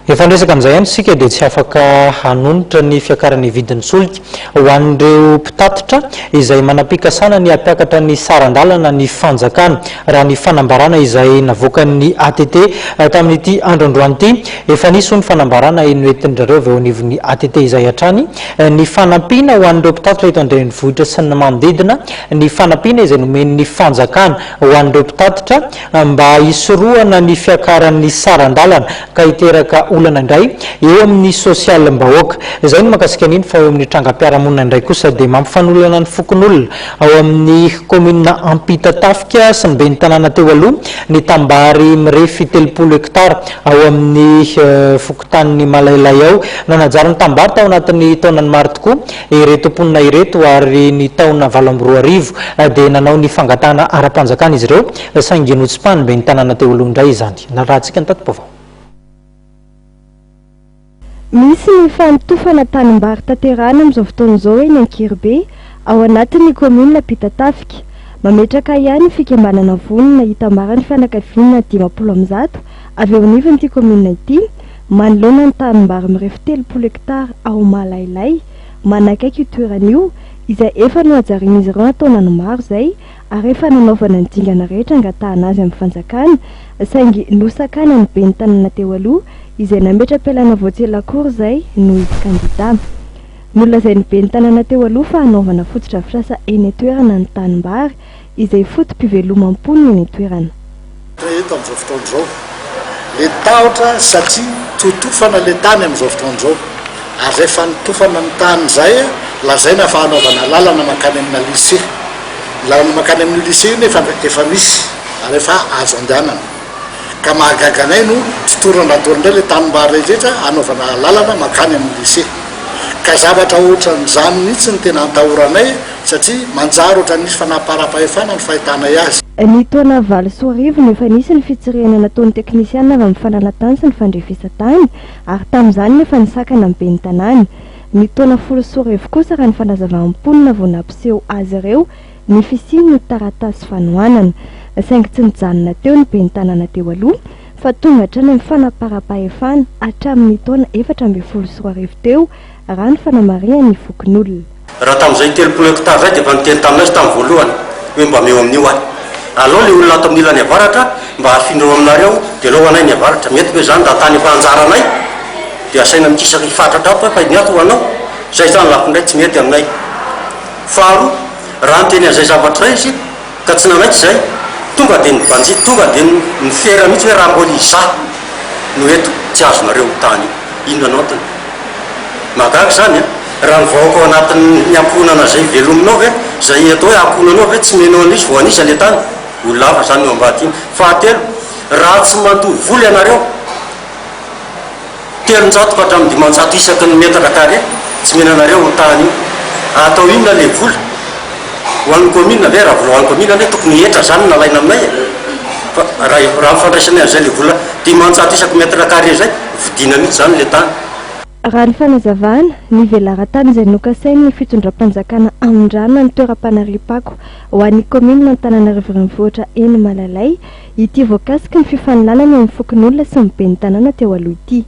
Efa resaka amin'izay ihany sika dia tsy afaka hanonitra ny fiakaran'ny vidin'ny solika ho an'ireo mpitatitra izay manam-pikasana ny hampiakatra ny sarandalana ny fanjakana raha ny fanambarana izay navoakan'ny ATT tamin'ity androandroany ity. Efa nisy ny fanambarana enoentin'ireo avy eo anivon'ny ATT izay hatrany ny fanampiana ho an'ireo mpitatitra eto an-drenivohitra sy ny manodidina, ny fanampiana izay nomen'ny fanjakana ho an'ireo mpitatitra mba hisorohana ny fiakaran'ny sarandalana ka hiteraka olana indray eo amin'ny sosialim-bahoaka. Izay no makasika an'iny fa eo amin'ny trangam-piarahamonina indray kosa dia mampifanolana ny fokon'olona ao amin'ny komina Ampitatafika sy ny ben'ny tanàna teo aloha ny tambary mirefy 30 hektara ao amin'ny fokotanin'ny Malailay ao. Nanajara ny tambary tao anatin'ny taonany maro tokoa ireto mponina ireto ary ny taona 2024 dia nanao ny fangatahana ara-panjakana izy ireo saingy notsipahany ben'ny tanàna teo aloha indray izany. Nalarantsika ny tati-baovao. Misy ny fanotofana tanimbary tanterahana amin'izao fotoana izao eny Ankiribe ao anatin'ny komina Ampitatafika. Mametraka ihany fikambanana vonona hitambara ny fianakaviana 50 avy eo anivon'ity komina ity manoloana ny tanimbary mirefy 30 hektara ao Malailay. Manakaiky io toeran'io izay efa nohajarin'izy ireo nataonany maro izay ary efa nanaovana ny dingana rehetra angatahana azy amin'ny fanjakana saingy nosakana ny ben'ny tanàna teo aloha izay nametra-pialana voatselakory izay no izy kandida. Nolazain'ny ben'ny tanàna teo aloha fa hanaovana fotodrafitrasa eny toerana ny tanimbary izay fotom-pivelomam-pony eny toerana. Eto amin'izao fotoana izao le tahotra satria totofana le tany amin'izao fotoana izao ary rehefa nitofana ny tany izay lazaina fa hanaovana lalana makany amina lycée. Lalana makany amin'ny lycée iny efa misy ary efa azo andehanana ka mahagaganay no totorana indray le tanimbary rehetra hanaovana lalana makany amin'ny lycée. Ka zavatra ohatran'izany mihitsy ny tena antahoranay satria manjary ohatran'nisy fanaparam-pahefana ny fahitanay azy. Ny taona 2024 no efa nisy ny fitsirihana nataon'ny teknisiana avy amin'ny fanalatany sy ny fandrefesa-tany ary tamin'izany nefa nisakana amin'ny ben'ny tanàna. Ny taona 2024 kosa raha ny fanazava-mponina vao nampiseho azy ireo ny fisiny ny taratasy fanohanana saingy tsy nijanona teo ny ben'ny tanàna teo aloha fa tonga hatrany amin'ny fanaparam-pahefana hatramin'ny taona 2024 teo raha ny fanamarian'ny fokon'olona. Raha tamin'izay 30 hektara zay dia efa niteny taminazy tamin'ny voalohany hoe mba meo amin'io ahy. Alao le olona ato amin'ny ilany avaratra mba hafindreo aminareo dia alao anay ny avaratra mety hoe zany raha tany efa anjaranay dia asaina mikisaka hifatratra ato fa ny ato hoanao zay zany lafindray tsy mety aminay. Faharoa raha niteny an'izay zavatra izy ka tsy nanaitsy zay tonga dia nibanjy tonga dia nifera mihitsy hoe raha mbola izaho no eto tsy azonareo tany inona anatiny mahagaga zany raha ny vahoaka ao anatin'ny amponana zay velominao ve zay atao hoe amponanao ve tsy menao anisy vao anisa le tany olafa zany eo ambadiny. Fahatelo raha tsy mandohy voly ianareo 300 ka hatramin'ny 500 isaky ny metatra carré tsy menanareo ny tany io atao inona le voly ho an'ny komina ve raha vola ho an'ny komina ve tokony etra zany nalaina aminay fa raha mifandraisanay an'izay le vola 500 isaky metatra carré zay vidina mihitsy zany le tany. Raha ny fanazavana ny velara-tany izay nokasainy ny fitondram-panjakana Amondrano ny toeram-panaripako ho an'ny komina ny Antananarivo renivohitra eny Malalay ity voakasika ny fifaninanana amin'ny fokon'olona sy ny ben'ny tanàna teo aloha ity.